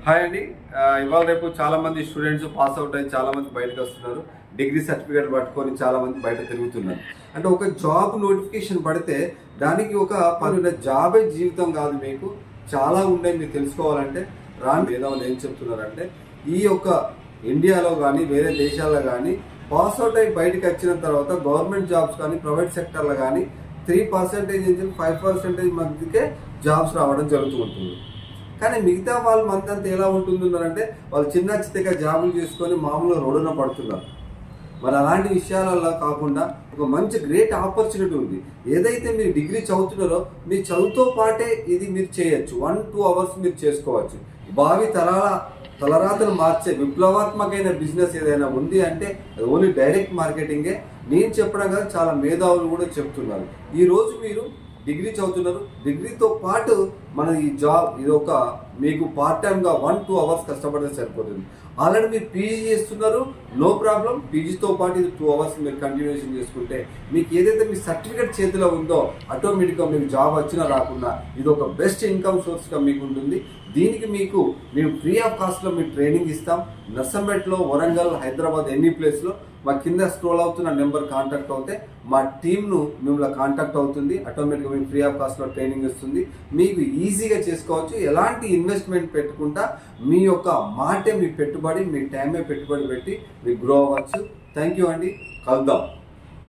Hi అండి. ఇవాళ రేపు చాలా మంది స్టూడెంట్స్ పాస్ అవుట్ అయ్యి చాలా మంది బయటకు వస్తున్నారు. డిగ్రీ సర్టిఫికేట్ పట్టుకొని చాలా మంది బయట తిరుగుతున్నారు. అంటే ఒక జాబ్ నోటిఫికేషన్ పడితే దానికి ఒక పనున్న జాబే జీవితం కాదు, మీకు చాలా ఉన్నాయి. మీరు తెలుసుకోవాలంటే రాని మేధావులు ఏం చెప్తున్నారంటే ఈ యొక్క ఇండియాలో కానీ వేరే దేశాల్లో కానీ పాస్ అవుట్ అయ్యి బయటకు వచ్చిన తర్వాత గవర్నమెంట్ జాబ్స్ కానీ ప్రైవేట్ సెక్టర్లో కానీ 3% నుంచి 5% మందికే జాబ్స్ రావడం జరుగుతూ ఉంటుంది. కానీ మిగతా వాళ్ళ మంతంతా ఎలా ఉంటుందంటే వాళ్ళు చిన్న చిత్తగా జాబులు చేసుకొని మామూలుగా రోడ్డున పడుతున్నారు. మరి అలాంటి విషయాలలో కాకుండా ఒక మంచి గ్రేట్ ఆపర్చునిటీ ఉంది. ఏదైతే మీరు డిగ్రీ చదువుతున్నారో మీ చదువుతో పాటే ఇది మీరు చేయొచ్చు. 1-2 అవర్స్ మీరు చేసుకోవచ్చు. భావి తలరాతను మార్చే విప్లవాత్మకమైన బిజినెస్ ఏదైనా ఉంది అంటే అది ఓన్లీ డైరెక్ట్ మార్కెటింగే. నేను చెప్పడం కాదు, చాలా మేధావులు కూడా చెప్తున్నారు. ఈరోజు మీరు డిగ్రీ చదువుతున్నారు, డిగ్రీతో పాటు మన ఈ జాబ్ ఇది ఒక మీకు పార్ట్ టైమ్గా 1-2 అవర్స్ కష్టపడితే సరిపోతుంది. ఆల్రెడీ మీరు పీజీ చేస్తున్నారు, నో ప్రాబ్లం. పీజీతో పాటు ఇది 2 అవర్స్ మీరు కంటిన్యూషన్ చేసుకుంటే మీకు ఏదైతే మీ సర్టిఫికేట్ చేతిలో ఉందో ఆటోమేటిక్గా మీకు జాబ్ వచ్చినా రాకుండా ఇది ఒక బెస్ట్ ఇన్కమ్ సోర్స్గా మీకు ఉంటుంది. దీనికి మేము ఫ్రీ ఆఫ్ కాస్ట్లో మీకు ట్రైనింగ్ ఇస్తాం. నర్సంపేటలో, వరంగల్, హైదరాబాద్ ఎన్ని ప్లేస్లో మా కింద స్క్రోల్ అవుతున్న నెంబర్ కాంటాక్ట్ అవుతే మా టీంను మిమ్మల్ని కాంటాక్ట్ అవుతుంది. ఆటోమేటిక్గా మీకు ఫ్రీ ఆఫ్ కాస్ట్లో ట్రైనింగ్ ఇస్తుంది. మీకు ఈజీగా చేసుకోవచ్చు. ఎలాంటి ఇన్వెస్ట్మెంట్ పెట్టకుండా మీ యొక్క మాటే మీ పెట్టుబడి, మీ టైమే పెట్టుబడి పెట్టి మీకు గ్రో అవ్వచ్చు. థ్యాంక్ యూ అండి. కలుద్దాం.